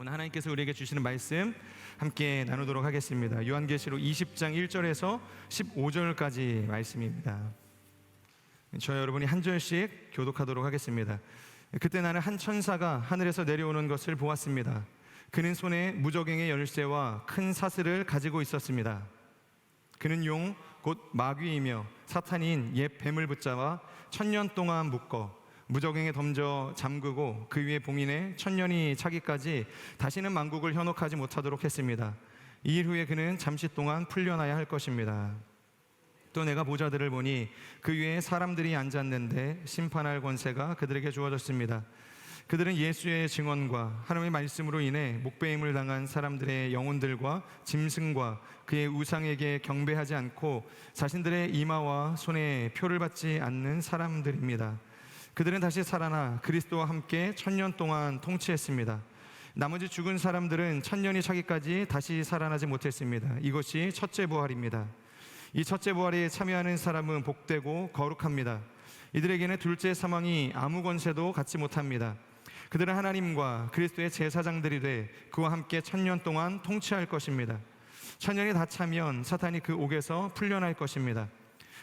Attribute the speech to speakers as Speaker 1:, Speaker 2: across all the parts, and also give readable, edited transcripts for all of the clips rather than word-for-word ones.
Speaker 1: 오늘 하나님께서 우리에게 주시는 말씀 함께 나누도록 하겠습니다. 요한계시록 20장 1절에서 15절까지 말씀입니다. 저희 여러분이 한 절씩 교독하도록 하겠습니다. 그때 나는 한 천사가 하늘에서 내려오는 것을 보았습니다. 그는 손에 무저갱의 열쇠와 큰 사슬을 가지고 있었습니다. 그는 용 곧 마귀이며 사탄인 옛 뱀을 붙잡아 1000년 동안 묶어 무저갱에 던져 잠그고 그 위에 봉인해 1000년이 차기까지 다시는 만국을 현혹하지 못하도록 했습니다. 이 일 후에 그는 잠시 동안 풀려나야 할 것입니다. 또 내가 보좌들을 보니 그 위에 사람들이 앉았는데 심판할 권세가 그들에게 주어졌습니다. 그들은 예수의 증언과 하나님의 말씀으로 인해 목배임을 당한 사람들의 영혼들과 짐승과 그의 우상에게 경배하지 않고 자신들의 이마와 손에 표를 받지 않는 사람들입니다. 그들은 다시 살아나 그리스도와 함께 1000년 동안 통치했습니다. 나머지 죽은 사람들은 1000년이 차기까지 다시 살아나지 못했습니다. 이것이 첫째 부활입니다. 이 첫째 부활에 참여하는 사람은 복되고 거룩합니다. 이들에게는 둘째 사망이 아무 권세도 갖지 못합니다. 그들은 하나님과 그리스도의 제사장들이 돼 그와 함께 1000년 동안 통치할 것입니다. 1000년이 다 차면 사탄이 그 옥에서 풀려날 것입니다.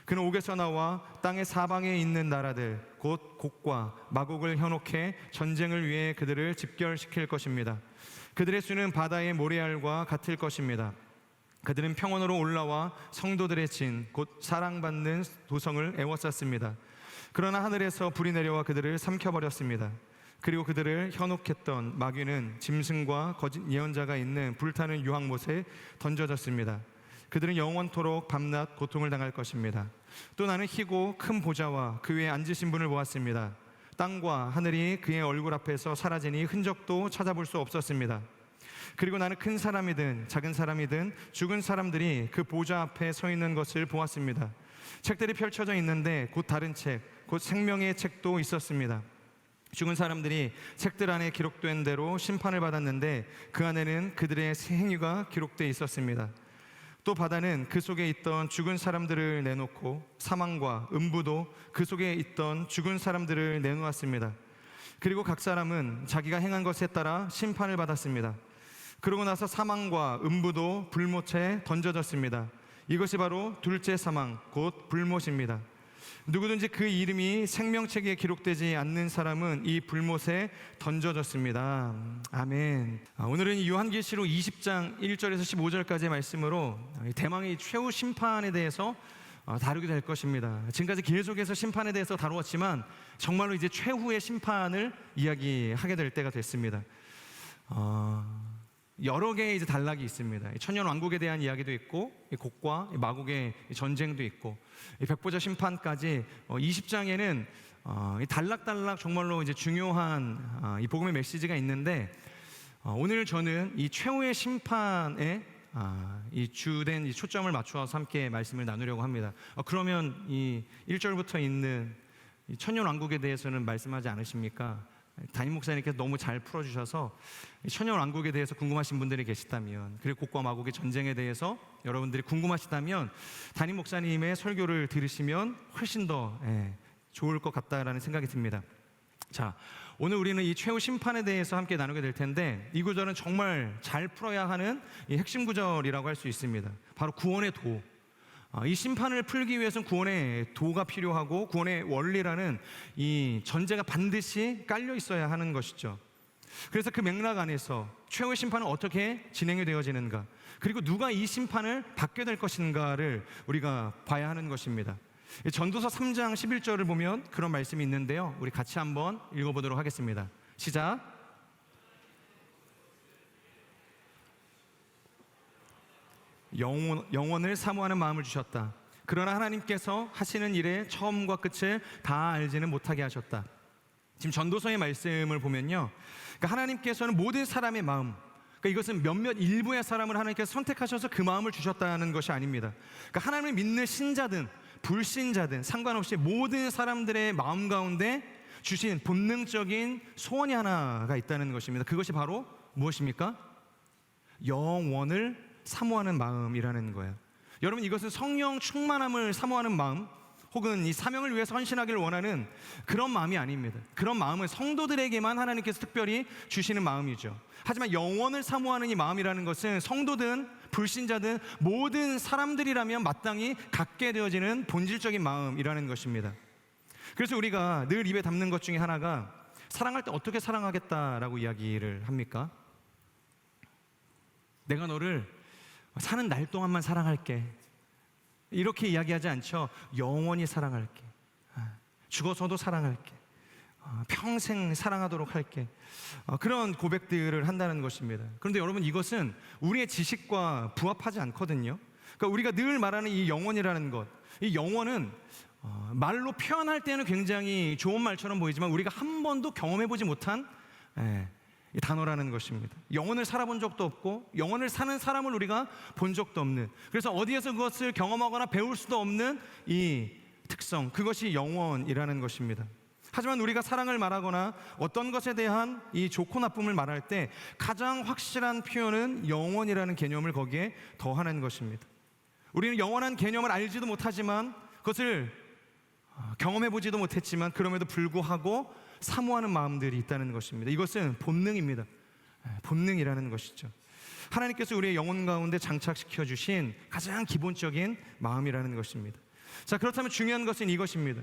Speaker 1: 그는 옥에서 나와 땅의 사방에 있는 나라들 곧 곡과 마곡을 현혹해 전쟁을 위해 그들을 집결시킬 것입니다. 그들의 수는 바다의 모래알과 같을 것입니다. 그들은 평원으로 올라와 성도들의 진 곧 사랑받는 도성을 애워쌌습니다. 그러나 하늘에서 불이 내려와 그들을 삼켜버렸습니다. 그리고 그들을 현혹했던 마귀는 짐승과 거짓 예언자가 있는 불타는 유황못에 던져졌습니다. 그들은 영원토록 밤낮 고통을 당할 것입니다. 또 나는 희고 큰 보좌와 그 위에 앉으신 분을 보았습니다. 땅과 하늘이 그의 얼굴 앞에서 사라지니 흔적도 찾아볼 수 없었습니다. 그리고 나는 큰 사람이든 작은 사람이든 죽은 사람들이 그 보좌 앞에 서 있는 것을 보았습니다. 책들이 펼쳐져 있는데 곧 다른 책, 곧 생명의 책도 있었습니다. 죽은 사람들이 책들 안에 기록된 대로 심판을 받았는데 그 안에는 그들의 새 행위가 기록되어 있었습니다. 또 바다는 그 속에 있던 죽은 사람들을 내놓고 사망과 음부도 그 속에 있던 죽은 사람들을 내놓았습니다. 그리고 각 사람은 자기가 행한 것에 따라 심판을 받았습니다. 그러고 나서 사망과 음부도 불못에 던져졌습니다. 이것이 바로 둘째 사망 곧 불못입니다. 누구든지 그 이름이 생명책에 기록되지 않는 사람은 이 불못에 던져졌습니다. 아멘. 오늘은 이 요한계시록 20장 1절에서 15절까지의 말씀으로 대망의 최후 심판에 대해서 다루게 될 것입니다. 지금까지 계속해서 심판에 대해서 다루었지만 정말로 이제 최후의 심판을 이야기하게 될 때가 됐습니다. 여러 개의 이제 단락이 있습니다. 천년 왕국에 대한 이야기도 있고, 곡과 마곡의 전쟁도 있고, 백보자 심판까지 20장에는 단락단락 정말로 이제 중요한 이 복음의 메시지가 있는데, 오늘 저는 이 최후의 심판에 이 주된 이 초점을 맞추어서 함께 말씀을 나누려고 합니다. 그러면 이 1절부터 있는 이 천년 왕국에 대해서는 말씀하지 않으십니까? 담임 목사님께서 너무 잘 풀어주셔서 천년 왕국에 대해서 궁금하신 분들이 계시다면, 그리고 곡과 마곡의 전쟁에 대해서 여러분들이 궁금하시다면 담임 목사님의 설교를 들으시면 훨씬 더 좋을 것 같다라는 생각이 듭니다. 자, 오늘 우리는 이 최후 심판에 대해서 함께 나누게 될 텐데, 이 구절은 정말 잘 풀어야 하는 이 핵심 구절이라고 할 수 있습니다. 바로 구원의 도. 이 심판을 풀기 위해서는 구원의 도가 필요하고 구원의 원리라는 이 전제가 반드시 깔려 있어야 하는 것이죠. 그래서 그 맥락 안에서 최후의 심판은 어떻게 진행이 되어지는가, 그리고 누가 이 심판을 받게 될 것인가를 우리가 봐야 하는 것입니다. 전도서 3장 11절을 보면 그런 말씀이 있는데요, 우리 같이 한번 읽어보도록 하겠습니다. 시작. 영원을 사모하는 마음을 주셨다. 그러나 하나님께서 하시는 일의 처음과 끝을 다 알지는 못하게 하셨다. 지금 전도서의 말씀을 보면요, 그러니까 하나님께서는 모든 사람의 마음, 그러니까 이것은 몇몇 일부의 사람을 하나님께서 선택하셔서 그 마음을 주셨다는 것이 아닙니다. 그러니까 하나님을 믿는 신자든 불신자든 상관없이 모든 사람들의 마음 가운데 주신 본능적인 소원이 하나가 있다는 것입니다. 그것이 바로 무엇입니까? 영원을 사모하는 마음이라는 거예요. 여러분, 이것은 성령 충만함을 사모하는 마음, 혹은 이 사명을 위해서 헌신하기를 원하는 그런 마음이 아닙니다. 그런 마음은 성도들에게만 하나님께서 특별히 주시는 마음이죠. 하지만 영원을 사모하는 이 마음이라는 것은 성도든 불신자든 모든 사람들이라면 마땅히 갖게 되어지는 본질적인 마음이라는 것입니다. 그래서 우리가 늘 입에 담는 것 중에 하나가 사랑할 때 어떻게 사랑하겠다라고 이야기를 합니까? 내가 너를 사는 날 동안만 사랑할게, 이렇게 이야기하지 않죠. 영원히 사랑할게, 죽어서도 사랑할게, 평생 사랑하도록 할게, 그런 고백들을 한다는 것입니다. 그런데 여러분, 이것은 우리의 지식과 부합하지 않거든요. 그러니까 우리가 늘 말하는 이 영원이라는 것, 이 영원은 말로 표현할 때는 굉장히 좋은 말처럼 보이지만 우리가 한 번도 경험해보지 못한 이 단어라는 것입니다. 영혼을 살아본 적도 없고 영혼을 사는 사람을 우리가 본 적도 없는, 그래서 어디에서 그것을 경험하거나 배울 수도 없는 이 특성, 그것이 영혼이라는 것입니다. 하지만 우리가 사랑을 말하거나 어떤 것에 대한 이 좋고 나쁨을 말할 때 가장 확실한 표현은 영혼이라는 개념을 거기에 더하는 것입니다. 우리는 영원한 개념을 알지도 못하지만, 그것을 경험해보지도 못했지만 그럼에도 불구하고 사모하는 마음들이 있다는 것입니다. 이것은 본능입니다. 본능이라는 것이죠. 하나님께서 우리의 영혼 가운데 장착시켜 주신 가장 기본적인 마음이라는 것입니다. 자, 그렇다면 중요한 것은 이것입니다.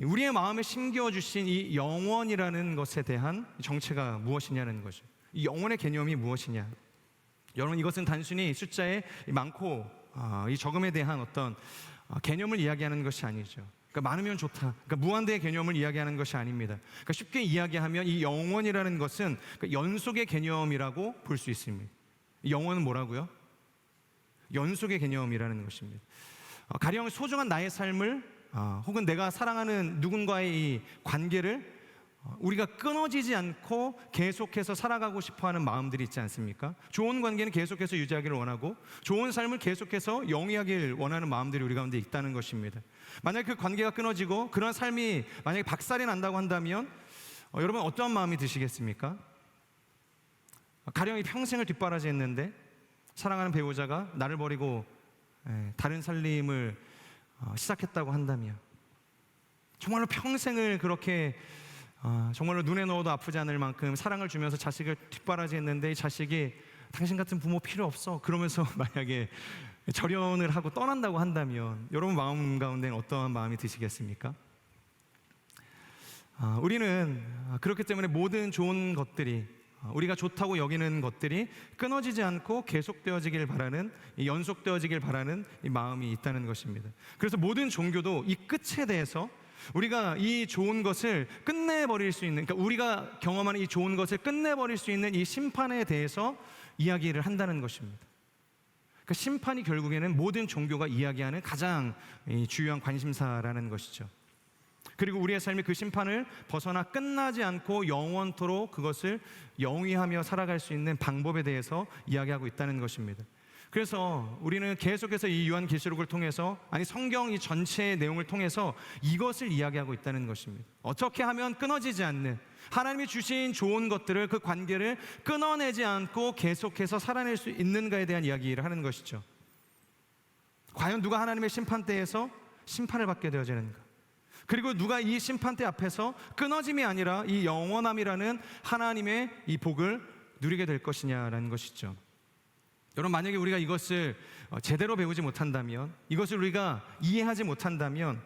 Speaker 1: 우리의 마음에 심겨 주신 이 영원이라는 것에 대한 정체가 무엇이냐는 거죠. 이 영혼의 개념이 무엇이냐. 여러분, 이것은 단순히 숫자의 많고 이 적음에 대한 어떤 개념을 이야기하는 것이 아니죠. 그러니까 많으면 좋다, 그러니까 무한대의 개념을 이야기하는 것이 아닙니다. 그러니까 쉽게 이야기하면 이 영원이라는 것은 연속의 개념이라고 볼 수 있습니다. 영원은 뭐라고요? 연속의 개념이라는 것입니다. 가령 소중한 나의 삶을 혹은 내가 사랑하는 누군가의 이 관계를 우리가 끊어지지 않고 계속해서 살아가고 싶어하는 마음들이 있지 않습니까? 좋은 관계는 계속해서 유지하기를 원하고 좋은 삶을 계속해서 영위하길 원하는 마음들이 우리 가운데 있다는 것입니다. 만약 그 관계가 끊어지고 그런 삶이 만약에 박살이 난다고 한다면 여러분, 어떠한 마음이 드시겠습니까? 가령 이 평생을 뒷바라지했는데 사랑하는 배우자가 나를 버리고 다른 살림을 시작했다고 한다면, 정말로 평생을 그렇게 정말로 눈에 넣어도 아프지 않을 만큼 사랑을 주면서 자식을 뒷바라지했는데 이 자식이 당신 같은 부모 필요 없어 그러면서 만약에 절연을 하고 떠난다고 한다면 여러분 마음 가운데는 어떠한 마음이 드시겠습니까? 우리는 그렇기 때문에 모든 좋은 것들이, 우리가 좋다고 여기는 것들이 끊어지지 않고 계속되어지길 바라는, 연속되어지길 바라는 이 마음이 있다는 것입니다. 그래서 모든 종교도 이 끝에 대해서 우리가 이 좋은 것을 끝내버릴 수 있는, 그러니까 우리가 경험하는 이 좋은 것을 끝내버릴 수 있는 이 심판에 대해서 이야기를 한다는 것입니다. 그러니까 심판이 결국에는 모든 종교가 이야기하는 가장 주요한 관심사라는 것이죠. 그리고 우리의 삶이 그 심판을 벗어나 끝나지 않고 영원토록 그것을 영위하며 살아갈 수 있는 방법에 대해서 이야기하고 있다는 것입니다. 그래서 우리는 계속해서 이 요한계시록을 통해서, 아니 성경 이 전체의 내용을 통해서 이것을 이야기하고 있다는 것입니다. 어떻게 하면 끊어지지 않는 하나님이 주신 좋은 것들을, 그 관계를 끊어내지 않고 계속해서 살아낼 수 있는가에 대한 이야기를 하는 것이죠. 과연 누가 하나님의 심판대에서 심판을 받게 되어지는가? 그리고 누가 이 심판대 앞에서 끊어짐이 아니라 이 영원함이라는 하나님의 이 복을 누리게 될 것이냐라는 것이죠. 여러분, 만약에 우리가 이것을 제대로 배우지 못한다면, 이것을 우리가 이해하지 못한다면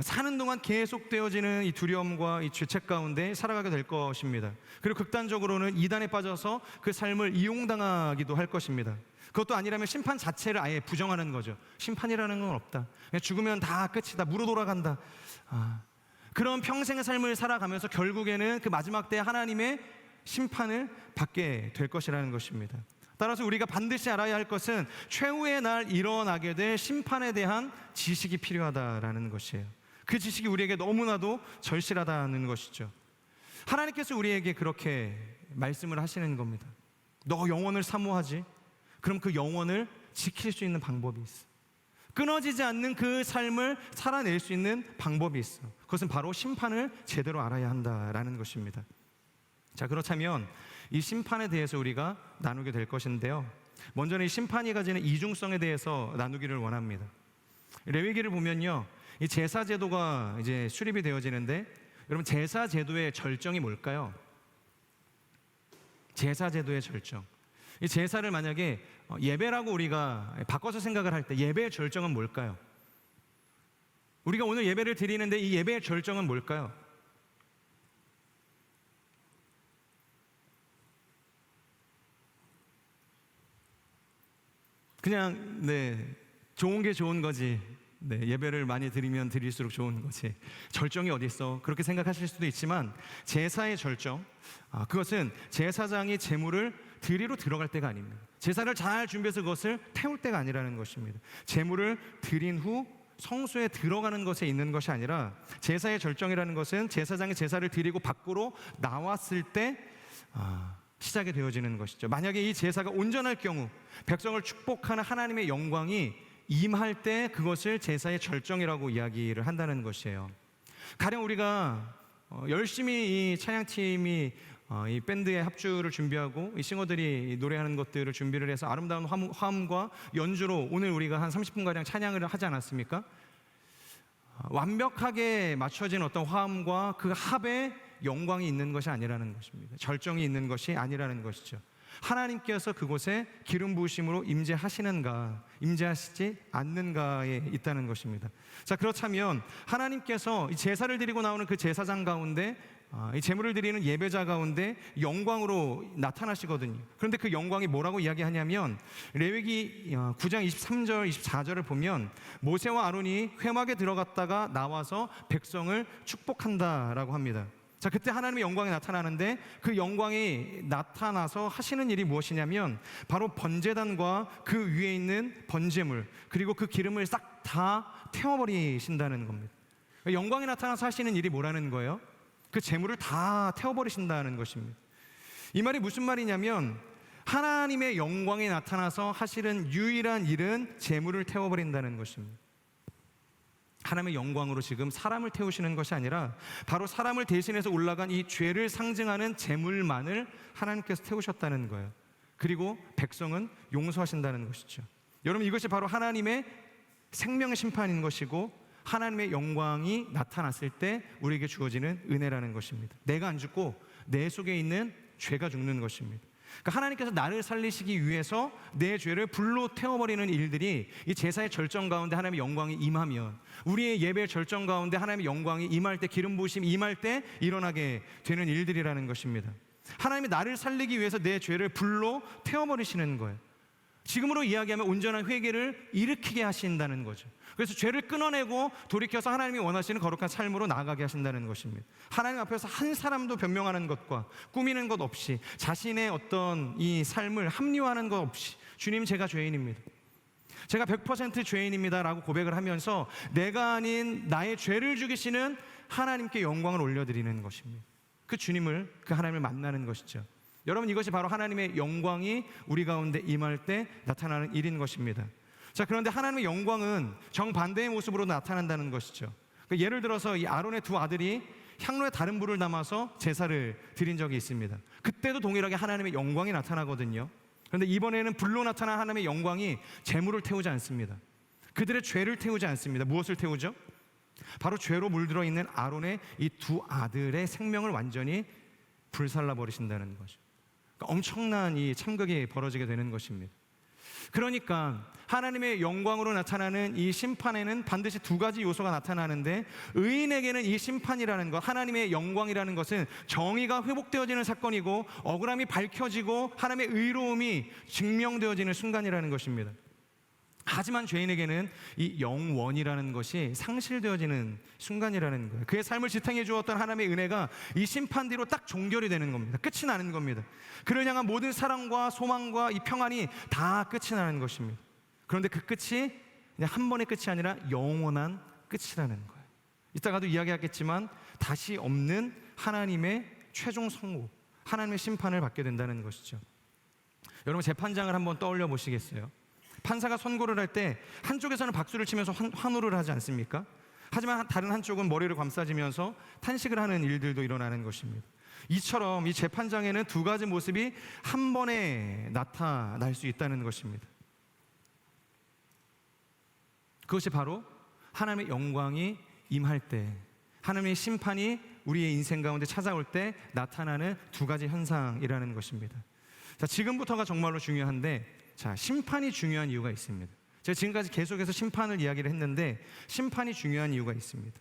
Speaker 1: 사는 동안 계속되어지는 이 두려움과 이 죄책 가운데 살아가게 될 것입니다. 그리고 극단적으로는 이단에 빠져서 그 삶을 이용당하기도 할 것입니다. 그것도 아니라면 심판 자체를 아예 부정하는 거죠. 심판이라는 건 없다, 그냥 죽으면 다 끝이다, 무로 돌아간다. 그런 평생의 삶을 살아가면서 결국에는 그 마지막 때 하나님의 심판을 받게 될 것이라는 것입니다. 따라서 우리가 반드시 알아야 할 것은 최후의 날 일어나게 될 심판에 대한 지식이 필요하다라는 것이에요. 그 지식이 우리에게 너무나도 절실하다는 것이죠. 하나님께서 우리에게 그렇게 말씀을 하시는 겁니다. 너 영혼을 사모하지? 그럼 그 영혼을 지킬 수 있는 방법이 있어. 끊어지지 않는 그 삶을 살아낼 수 있는 방법이 있어. 그것은 바로 심판을 제대로 알아야 한다라는 것입니다. 자, 그렇다면 이 심판에 대해서 우리가 나누게 될 것인데요, 먼저는 이 심판이 가지는 이중성에 대해서 나누기를 원합니다. 레위기를 보면요, 이 제사 제도가 이제 수립이 되어지는데, 여러분 제사 제도의 절정이 뭘까요? 제사 제도의 절정. 이 제사를 만약에 예배라고 우리가 바꿔서 생각을 할 때 예배의 절정은 뭘까요? 우리가 오늘 예배를 드리는데 이 예배의 절정은 뭘까요? 그냥 좋은 게 좋은 거지. 예배를 많이 드리면 드릴수록 좋은 거지. 절정이 어디 있어? 그렇게 생각하실 수도 있지만 제사의 절정, 그것은 제사장이 제물을 드리러 들어갈 때가 아닙니다. 제사를 잘 준비해서 그것을 태울 때가 아니라는 것입니다. 제물을 드린 후 성소에 들어가는 것에 있는 것이 아니라, 제사의 절정이라는 것은 제사장이 제사를 드리고 밖으로 나왔을 때 시작이 되어지는 것이죠. 만약에 이 제사가 온전할 경우 백성을 축복하는 하나님의 영광이 임할 때 그것을 제사의 절정이라고 이야기를 한다는 것이에요. 가령 우리가 열심히 이 찬양팀이 이 밴드의 합주를 준비하고 이 싱어들이 노래하는 것들을 준비를 해서 아름다운 화음과 연주로 오늘 우리가 한 30분가량 찬양을 하지 않았습니까? 완벽하게 맞춰진 어떤 화음과 그 합에 영광이 있는 것이 아니라는 것입니다. 절정이 있는 것이 아니라는 것이죠. 하나님께서 그곳에 기름 부으심으로 임재하시는가, 임재하시지 않는가에 있다는 것입니다. 자, 그렇다면 하나님께서 이 제사를 드리고 나오는 그 제사장 가운데, 이 제물을 드리는 예배자 가운데 영광으로 나타나시거든요. 그런데 그 영광이 뭐라고 이야기하냐면, 레위기 9장 23절 24절을 보면 모세와 아론이 회막에 들어갔다가 나와서 백성을 축복한다라고 합니다. 자, 그때 하나님의 영광이 나타나는데, 그 영광이 나타나서 하시는 일이 무엇이냐면 바로 번제단과 그 위에 있는 번제물, 그리고 그 기름을 싹 다 태워버리신다는 겁니다. 영광이 나타나서 하시는 일이 뭐라는 거예요? 그 제물을 다 태워버리신다는 것입니다. 이 말이 무슨 말이냐면, 하나님의 영광이 나타나서 하시는 유일한 일은 제물을 태워버린다는 것입니다. 하나님의 영광으로 지금 사람을 태우시는 것이 아니라 바로 사람을 대신해서 올라간 이 죄를 상징하는 제물만을 하나님께서 태우셨다는 거예요. 그리고 백성은 용서하신다는 것이죠. 여러분, 이것이 바로 하나님의 생명 심판인 것이고, 하나님의 영광이 나타났을 때 우리에게 주어지는 은혜라는 것입니다. 내가 안 죽고 내 속에 있는 죄가 죽는 것입니다. 그러니까 하나님께서 나를 살리시기 위해서 내 죄를 불로 태워버리는 일들이 이 제사의 절정 가운데 하나님의 영광이 임하면, 우리의 예배의 절정 가운데 하나님의 영광이 임할 때, 기름 부으심이 임할 때 일어나게 되는 일들이라는 것입니다. 하나님이 나를 살리기 위해서 내 죄를 불로 태워버리시는 거예요. 지금으로 이야기하면 온전한 회개를 일으키게 하신다는 거죠. 그래서 죄를 끊어내고 돌이켜서 하나님이 원하시는 거룩한 삶으로 나아가게 하신다는 것입니다. 하나님 앞에서 한 사람도 변명하는 것과 꾸미는 것 없이, 자신의 어떤 이 삶을 합리화하는 것 없이, 주님, 제가 죄인입니다, 제가 100% 죄인입니다 라고 고백을 하면서 내가 아닌 나의 죄를 죽이시는 하나님께 영광을 올려드리는 것입니다. 그 주님을, 그 하나님을 만나는 것이죠. 여러분, 이것이 바로 하나님의 영광이 우리 가운데 임할 때 나타나는 일인 것입니다. 자, 그런데 하나님의 영광은 정반대의 모습으로 나타난다는 것이죠. 그러니까 예를 들어서 이 아론의 두 아들이 향로에 다른 불을 담아서 제사를 드린 적이 있습니다. 그때도 동일하게 하나님의 영광이 나타나거든요. 그런데 이번에는 불로 나타난 하나님의 영광이 제물을 태우지 않습니다. 그들의 죄를 태우지 않습니다. 무엇을 태우죠? 바로 죄로 물들어 있는 아론의 이 두 아들의 생명을 완전히 불살라 버리신다는 거죠. 그러니까 엄청난 이 참극이 벌어지게 되는 것입니다. 그러니까 하나님의 영광으로 나타나는 이 심판에는 반드시 두 가지 요소가 나타나는데, 의인에게는 이 심판이라는 것, 하나님의 영광이라는 것은 정의가 회복되어지는 사건이고, 억울함이 밝혀지고 하나님의 의로움이 증명되어지는 순간이라는 것입니다. 하지만 죄인에게는 이 영원이라는 것이 상실되어지는 순간이라는 거예요. 그의 삶을 지탱해 주었던 하나님의 은혜가 이 심판 뒤로 딱 종결이 되는 겁니다. 끝이 나는 겁니다. 그를 향한 모든 사랑과 소망과 이 평안이 다 끝이 나는 것입니다. 그런데 그 끝이 그냥 한 번의 끝이 아니라 영원한 끝이라는 거예요. 이따가도 이야기하겠지만 다시 없는 하나님의 최종 선고, 하나님의 심판을 받게 된다는 것이죠. 여러분, 재판장을 한번 떠올려 보시겠어요? 판사가 선고를 할 때 한쪽에서는 박수를 치면서 환호를 하지 않습니까? 하지만 다른 한쪽은 머리를 감싸지면서 탄식을 하는 일들도 일어나는 것입니다. 이처럼 이 재판장에는 두 가지 모습이 한 번에 나타날 수 있다는 것입니다. 그것이 바로 하나님의 영광이 임할 때, 하나님의 심판이 우리의 인생 가운데 찾아올 때 나타나는 두 가지 현상이라는 것입니다. 자, 지금부터가 정말로 중요한데, 자, 심판이 중요한 이유가 있습니다. 제가 지금까지 계속해서 심판을 이야기를 했는데 심판이 중요한 이유가 있습니다.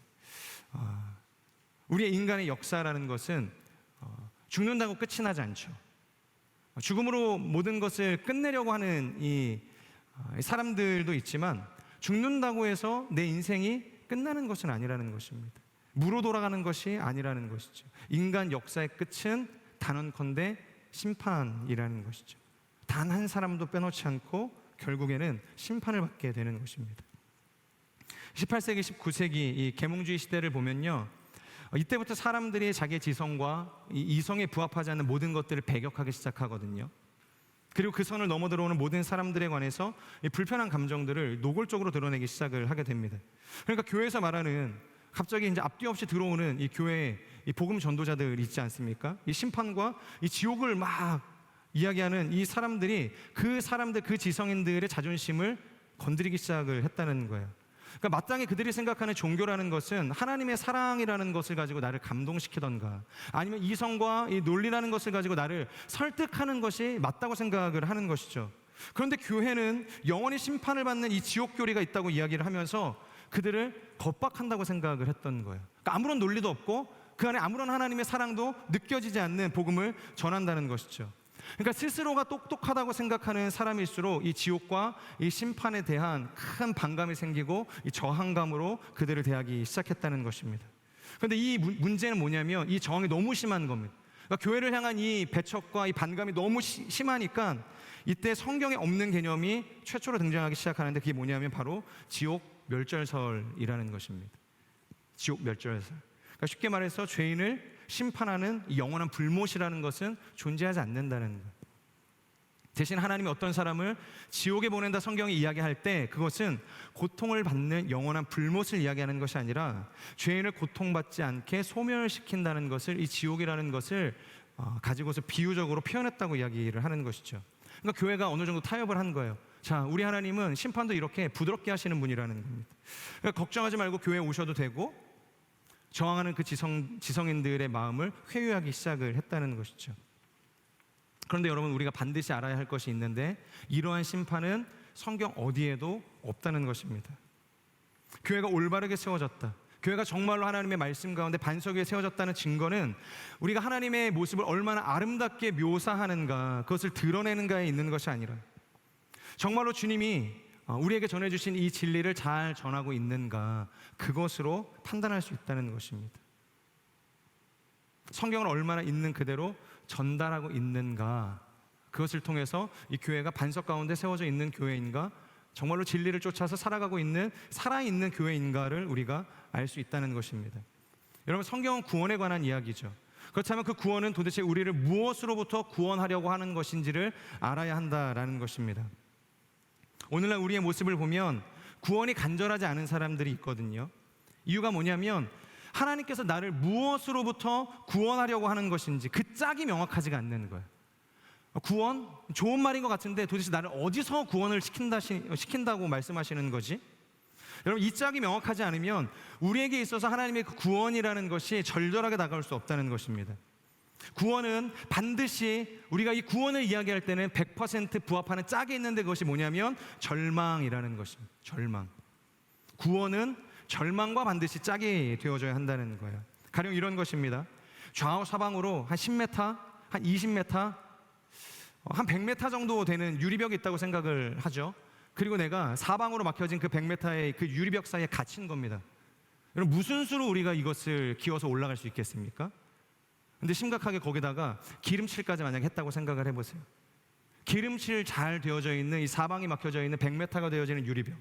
Speaker 1: 우리의 인간의 역사라는 것은 죽는다고 끝이 나지 않죠. 죽음으로 모든 것을 끝내려고 하는 이 사람들도 있지만, 죽는다고 해서 내 인생이 끝나는 것은 아니라는 것입니다. 무로 돌아가는 것이 아니라는 것이죠. 인간 역사의 끝은 단언컨대 심판이라는 것이죠. 단 한 사람도 빼놓지 않고 결국에는 심판을 받게 되는 것입니다. 18세기, 19세기 이 계몽주의 시대를 보면요, 이때부터 사람들이 자기의 지성과 이 이성에 부합하지 않는 모든 것들을 배격하기 시작하거든요. 그리고 그 선을 넘어 들어오는 모든 사람들에 관해서 이 불편한 감정들을 노골적으로 드러내기 시작을 하게 됩니다. 그러니까 교회에서 말하는, 갑자기 이제 앞뒤 없이 들어오는 이 교회의 이 복음 전도자들 있지 않습니까? 이 심판과 이 지옥을 막 이야기하는 이 사람들이 그 지성인들의 자존심을 건드리기 시작을 했다는 거예요. 그러니까 마땅히 그들이 생각하는 종교라는 것은 하나님의 사랑이라는 것을 가지고 나를 감동시키던가, 아니면 이성과 이 논리라는 것을 가지고 나를 설득하는 것이 맞다고 생각을 하는 것이죠. 그런데 교회는 영원히 심판을 받는 이 지옥교리가 있다고 이야기를 하면서 그들을 겁박한다고 생각을 했던 거예요. 그러니까 아무런 논리도 없고 그 안에 아무런 하나님의 사랑도 느껴지지 않는 복음을 전한다는 것이죠. 그러니까 스스로가 똑똑하다고 생각하는 사람일수록 이 지옥과 이 심판에 대한 큰 반감이 생기고 이 저항감으로 그들을 대하기 시작했다는 것입니다. 그런데 이 문제는 뭐냐면 이 저항이 너무 심한 겁니다. 그러니까 교회를 향한 이 배척과 이 반감이 너무 심하니까 이때 성경에 없는 개념이 최초로 등장하기 시작하는데, 그게 뭐냐면 바로 지옥 멸절설이라는 것입니다. 지옥 멸절설. 그러니까 쉽게 말해서 죄인을 심판하는 영원한 불못이라는 것은 존재하지 않는다는 거예요. 대신 하나님이 어떤 사람을 지옥에 보낸다 성경이 이야기할 때 그것은 고통을 받는 영원한 불못을 이야기하는 것이 아니라 죄인을 고통받지 않게 소멸시킨다는 것을, 이 지옥이라는 것을 가지고서 비유적으로 표현했다고 이야기를 하는 것이죠. 그러니까 교회가 어느 정도 타협을 한 거예요. 자, 우리 하나님은 심판도 이렇게 부드럽게 하시는 분이라는 겁니다. 그러니까 걱정하지 말고 교회에 오셔도 되고, 저항하는 그 지성인들의 마음을 회유하기 시작을 했다는 것이죠. 그런데 여러분, 우리가 반드시 알아야 할 것이 있는데, 이러한 심판은 성경 어디에도 없다는 것입니다. 교회가 올바르게 세워졌다, 교회가 정말로 하나님의 말씀 가운데 반석 위에 세워졌다는 증거는 우리가 하나님의 모습을 얼마나 아름답게 묘사하는가, 그것을 드러내는가에 있는 것이 아니라 정말로 주님이 우리에게 전해주신 이 진리를 잘 전하고 있는가, 그것으로 판단할 수 있다는 것입니다. 성경을 얼마나 있는 그대로 전달하고 있는가, 그것을 통해서 이 교회가 반석 가운데 세워져 있는 교회인가, 정말로 진리를 쫓아서 살아가고 있는 살아있는 교회인가를 우리가 알 수 있다는 것입니다. 여러분, 성경은 구원에 관한 이야기죠. 그렇다면 그 구원은 도대체 우리를 무엇으로부터 구원하려고 하는 것인지를 알아야 한다라는 것입니다. 오늘날 우리의 모습을 보면 구원이 간절하지 않은 사람들이 있거든요. 이유가 뭐냐면 하나님께서 나를 무엇으로부터 구원하려고 하는 것인지 그 짝이 명확하지가 않는 거예요. 구원? 좋은 말인 것 같은데 도대체 나를 어디서 구원을 시킨다고 말씀하시는 거지? 여러분, 이 짝이 명확하지 않으면 우리에게 있어서 하나님의 그 구원이라는 것이 절절하게 다가올 수 없다는 것입니다. 구원은 반드시 우리가 이 구원을 이야기할 때는 100% 부합하는 짝이 있는데, 그것이 뭐냐면 절망이라는 것입니다. 절망. 구원은 절망과 반드시 짝이 되어져야 한다는 거예요. 가령 이런 것입니다. 좌우 사방으로 한 10m, 한 20m, 한 100m 정도 되는 유리벽이 있다고 생각을 하죠. 그리고 내가 사방으로 막혀진 그 100m의 그 유리벽 사이에 갇힌 겁니다. 여러분, 무슨 수로 우리가 이것을 기어서 올라갈 수 있겠습니까? 근데 심각하게 거기다가 기름칠까지 만약에 했다고 생각을 해보세요. 기름칠 잘 되어져 있는 이 사방이 막혀져 있는 100m가 되어지는 유리벽,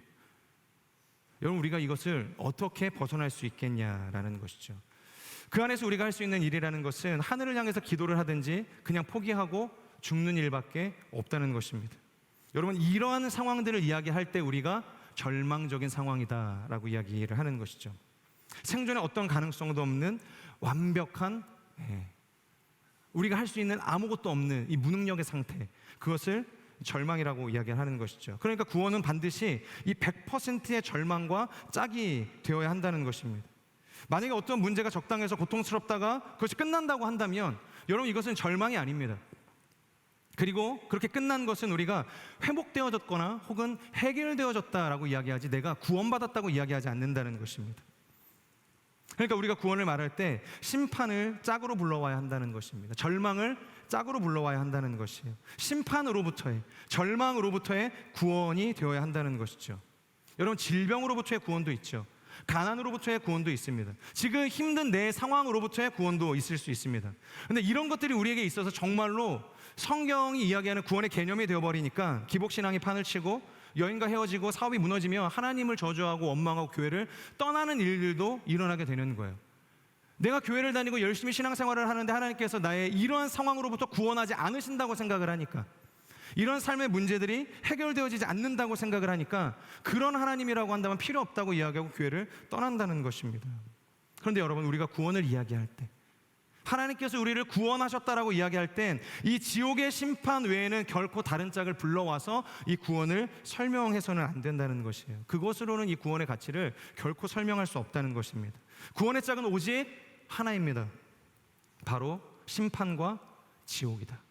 Speaker 1: 여러분, 우리가 이것을 어떻게 벗어날 수 있겠냐라는 것이죠. 그 안에서 우리가 할 수 있는 일이라는 것은 하늘을 향해서 기도를 하든지 그냥 포기하고 죽는 일밖에 없다는 것입니다. 여러분, 이러한 상황들을 이야기할 때 우리가 절망적인 상황이다라고 이야기를 하는 것이죠. 생존에 어떤 가능성도 없는 완벽한, 우리가 할 수 있는 아무것도 없는 이 무능력의 상태, 그것을 절망이라고 이야기를 하는 것이죠. 그러니까 구원은 반드시 이 100%의 절망과 짝이 되어야 한다는 것입니다. 만약에 어떤 문제가 적당해서 고통스럽다가 그것이 끝난다고 한다면 여러분, 이것은 절망이 아닙니다. 그리고 그렇게 끝난 것은 우리가 회복되어졌거나 혹은 해결되어졌다라고 이야기하지, 내가 구원받았다고 이야기하지 않는다는 것입니다. 그러니까 우리가 구원을 말할 때 심판을 짝으로 불러와야 한다는 것입니다. 절망을 짝으로 불러와야 한다는 것이에요. 심판으로부터의, 절망으로부터의 구원이 되어야 한다는 것이죠. 여러분, 질병으로부터의 구원도 있죠. 가난으로부터의 구원도 있습니다. 지금 힘든 내 상황으로부터의 구원도 있을 수 있습니다. 그런데 이런 것들이 우리에게 있어서 정말로 성경이 이야기하는 구원의 개념이 되어버리니까 기복신앙이 판을 치고 여인과 헤어지고 사업이 무너지며 하나님을 저주하고 원망하고 교회를 떠나는 일들도 일어나게 되는 거예요. 내가 교회를 다니고 열심히 신앙생활을 하는데 하나님께서 나의 이러한 상황으로부터 구원하지 않으신다고 생각을 하니까, 이런 삶의 문제들이 해결되어지지 않는다고 생각을 하니까 그런 하나님이라고 한다면 필요 없다고 이야기하고 교회를 떠난다는 것입니다. 그런데 여러분, 우리가 구원을 이야기할 때, 하나님께서 우리를 구원하셨다라고 이야기할 땐 이 지옥의 심판 외에는 결코 다른 짝을 불러와서 이 구원을 설명해서는 안 된다는 것이에요. 그것으로는 이 구원의 가치를 결코 설명할 수 없다는 것입니다. 구원의 짝은 오직 하나입니다. 바로 심판과 지옥이다.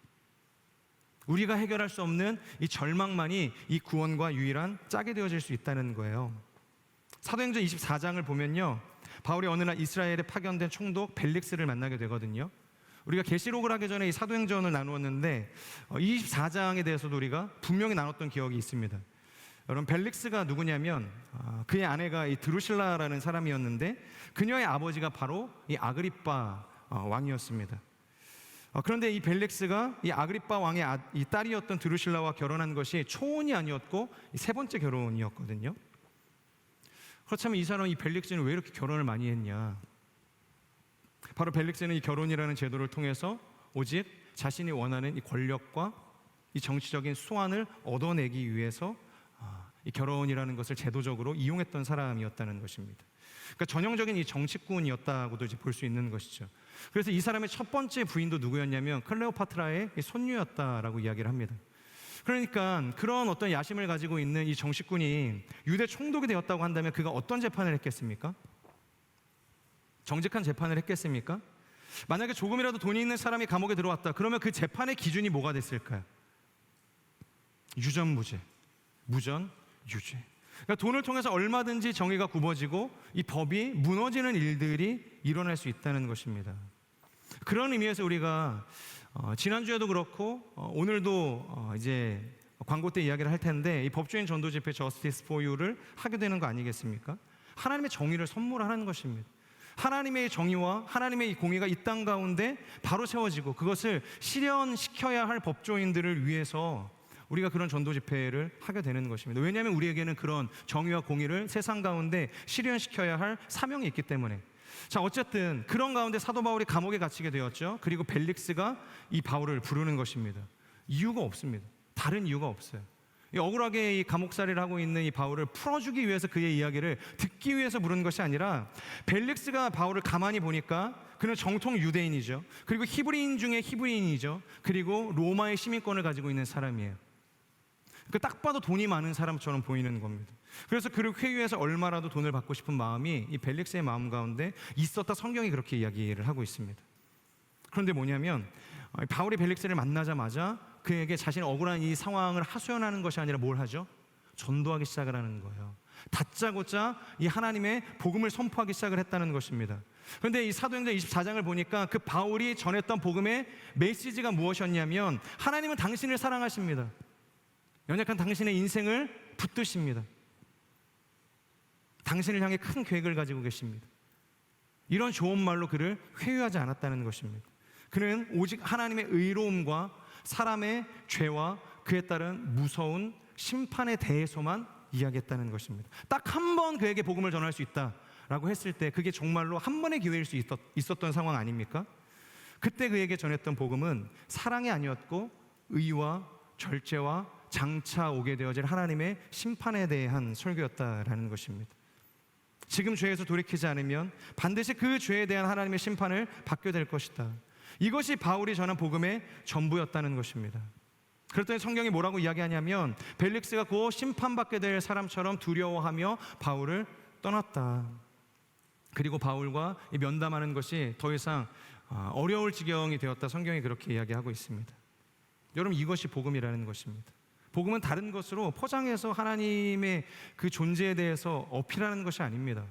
Speaker 1: 우리가 해결할 수 없는 이 절망만이 이 구원과 유일한 짝이 되어질 수 있다는 거예요. 사도행전 24장을 보면요, 바울이 어느 날 이스라엘에 파견된 총독 벨릭스를 만나게 되거든요. 우리가 계시록을 하기 전에 이 사도행전을 나누었는데 24장에 대해서도 우리가 분명히 나눴던 기억이 있습니다. 여러분, 벨릭스가 누구냐면 그의 아내가 이 드루실라라는 사람이었는데 그녀의 아버지가 바로 이 아그리빠 왕이었습니다. 그런데 이 벨릭스가 이 아그리빠 왕의 이 딸이었던 드루실라와 결혼한 것이 초혼이 아니었고 세 번째 결혼이었거든요. 그렇다면 이 사람, 이 벨릭스는 왜 이렇게 결혼을 많이 했냐? 바로 벨릭스는 이 결혼이라는 제도를 통해서 오직 자신이 원하는 이 권력과 이 정치적인 수완을 얻어내기 위해서 이 결혼이라는 것을 제도적으로 이용했던 사람이었다는 것입니다. 그러니까 전형적인 이 정치꾼이었다고도 이제 볼 수 있는 것이죠. 그래서 이 사람의 첫 번째 부인도 누구였냐면 클레오파트라의 손녀였다라고 이야기를 합니다. 그러니까 그런 어떤 야심을 가지고 있는 이 정치꾼이 유대 총독이 되었다고 한다면 그가 어떤 재판을 했겠습니까? 정직한 재판을 했겠습니까? 만약에 조금이라도 돈이 있는 사람이 감옥에 들어왔다, 그러면 그 재판의 기준이 뭐가 됐을까요? 유전무죄, 무전유죄. 그러니까 돈을 통해서 얼마든지 정의가 굽어지고 이 법이 무너지는 일들이 일어날 수 있다는 것입니다. 그런 의미에서 우리가 지난주에도 그렇고 오늘도 이제 광고 때 이야기를 할 텐데 이 법조인 전도 집회 Justice for You를 하게 되는 거 아니겠습니까? 하나님의 정의를 선물하는 것입니다. 하나님의 정의와 하나님의 이 공의가 이 땅 가운데 바로 세워지고 그것을 실현시켜야 할 법조인들을 위해서 우리가 그런 전도 집회를 하게 되는 것입니다. 왜냐하면 우리에게는 그런 정의와 공의를 세상 가운데 실현시켜야 할 사명이 있기 때문에. 자, 어쨌든 그런 가운데 사도 바울이 감옥에 갇히게 되었죠. 그리고 벨릭스가 이 바울을 부르는 것입니다. 이유가 없습니다. 다른 이유가 없어요. 억울하게 이 감옥살이를 하고 있는 이 바울을 풀어주기 위해서 그의 이야기를 듣기 위해서 부른 것이 아니라, 벨릭스가 바울을 가만히 보니까 그는 정통 유대인이죠. 그리고 히브리인 중에 히브리인이죠. 그리고 로마의 시민권을 가지고 있는 사람이에요. 딱 봐도 돈이 많은 사람처럼 보이는 겁니다. 그래서 그를 회유해서 얼마라도 돈을 받고 싶은 마음이 이 벨릭스의 마음 가운데 있었다, 성경이 그렇게 이야기를 하고 있습니다. 그런데 뭐냐면 바울이 벨릭스를 만나자마자 그에게 자신의 억울한 이 상황을 하소연하는 것이 아니라 뭘 하죠? 전도하기 시작을 하는 거예요. 다짜고짜 이 하나님의 복음을 선포하기 시작을 했다는 것입니다. 그런데 이 사도행전 24장을 보니까 그 바울이 전했던 복음의 메시지가 무엇이었냐면, 하나님은 당신을 사랑하십니다. 연약한 당신의 인생을 붙드십니다. 당신을 향해 큰 계획을 가지고 계십니다. 이런 좋은 말로 그를 회유하지 않았다는 것입니다. 그는 오직 하나님의 의로움과 사람의 죄와 그에 따른 무서운 심판에 대해서만 이야기했다는 것입니다. 딱 한 번 그에게 복음을 전할 수 있다라고 했을 때 그게 정말로 한 번의 기회일 수 있었던 상황 아닙니까? 그때 그에게 전했던 복음은 사랑이 아니었고 의와 절제와 장차 오게 되어질 하나님의 심판에 대한 설교였다라는 것입니다. 지금 죄에서 돌이키지 않으면 반드시 그 죄에 대한 하나님의 심판을 받게 될 것이다. 이것이 바울이 전한 복음의 전부였다는 것입니다. 그랬더니 성경이 뭐라고 이야기하냐면 벨릭스가 곧 심판받게 될 사람처럼 두려워하며 바울을 떠났다. 그리고 바울과 면담하는 것이 더 이상 어려울 지경이 되었다. 성경이 그렇게 이야기하고 있습니다. 여러분, 이것이 복음이라는 것입니다. 복음은 다른 것으로 포장해서 하나님의 그 존재에 대해서 어필하는 것이 아닙니다.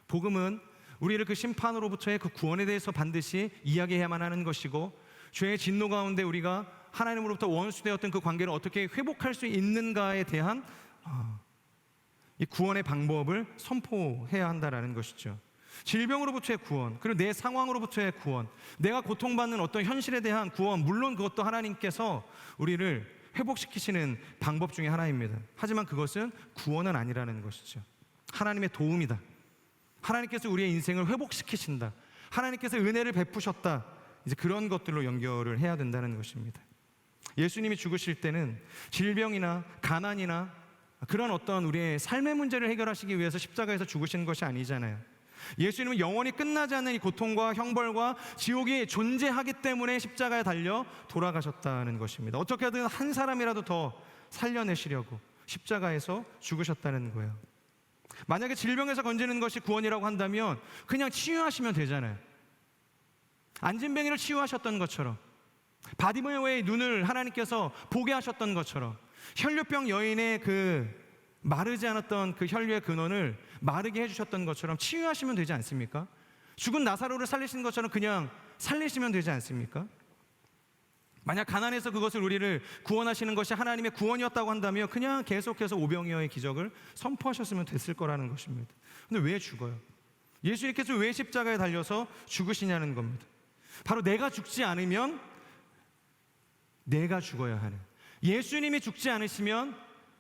Speaker 1: 복음은 우리를 그 심판으로부터의 그 구원에 대해서 반드시 이야기해야만 하는 것이고, 죄의 진노 가운데 우리가 하나님으로부터 원수되었던 그 관계를 어떻게 회복할 수 있는가에 대한 이 구원의 방법을 선포해야 한다라는 것이죠. 질병으로부터의 구원, 그리고 내 상황으로부터의 구원, 내가 고통받는 어떤 현실에 대한 구원, 물론 그것도 하나님께서 우리를 회복시키시는 방법 중에 하나입니다. 하지만 그것은 구원은 아니라는 것이죠. 하나님의 도움이다. 하나님께서 우리의 인생을 회복시키신다. 하나님께서 은혜를 베푸셨다. 이제 그런 것들로 연결을 해야 된다는 것입니다. 예수님이 죽으실 때는 질병이나 가난이나 그런 어떤 우리의 삶의 문제를 해결하시기 위해서 십자가에서 죽으신 것이 아니잖아요. 예수님은 영원히 끝나지 않는 이 고통과 형벌과 지옥이 존재하기 때문에 십자가에 달려 돌아가셨다는 것입니다. 어떻게든 한 사람이라도 더 살려내시려고 십자가에서 죽으셨다는 거예요. 만약에 질병에서 건지는 것이 구원이라고 한다면 그냥 치유하시면 되잖아요. 안진뱅이를 치유하셨던 것처럼, 바디메오의 눈을 하나님께서 보게 하셨던 것처럼, 혈류병 여인의 그 마르지 않았던 그 혈류의 근원을 마르게 해주셨던 것처럼 치유하시면 되지 않습니까? 죽은 나사로를 살리신 것처럼 그냥 살리시면 되지 않습니까? 만약 가난해서 그것을 우리를 구원하시는 것이 하나님의 구원이었다고 한다면 그냥 계속해서 오병이어의 기적을 선포하셨으면 됐을 거라는 것입니다. 근데 왜 죽어요? 예수님께서 왜 십자가에 달려서 죽으시냐는 겁니다. 바로 내가 죽지 않으면 내가 죽어야 하는, 예수님이 죽지 않으시면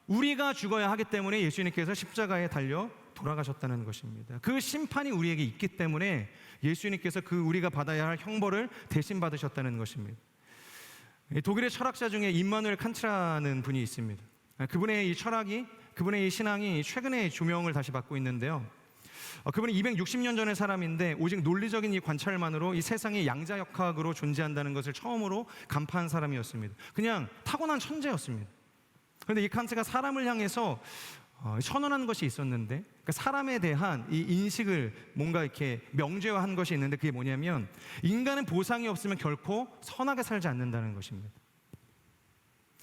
Speaker 1: 우리가 죽어야 하기 때문에 예수님께서 십자가에 달려 돌아가셨다는 것입니다. 그 심판이 우리에게 있기 때문에 예수님께서 그 우리가 받아야 할 형벌을 대신 받으셨다는 것입니다. 독일의 철학자 중에 임마누엘 칸트라는 분이 있습니다. 그분의 이 철학이, 그분의 이 신앙이 최근에 조명을 다시 받고 있는데요. 그분은 260년 전의 사람인데 오직 논리적인 이 관찰만으로 이 세상이 양자역학으로 존재한다는 것을 처음으로 간파한 사람이었습니다. 그냥 타고난 천재였습니다. 그런데 이 칸트가 사람을 향해서 선언한 것이 있었는데, 그러니까 사람에 대한 이 인식을 뭔가 이렇게 명제화한 것이 있는데, 그게 뭐냐면 인간은 보상이 없으면 결코 선하게 살지 않는다는 것입니다.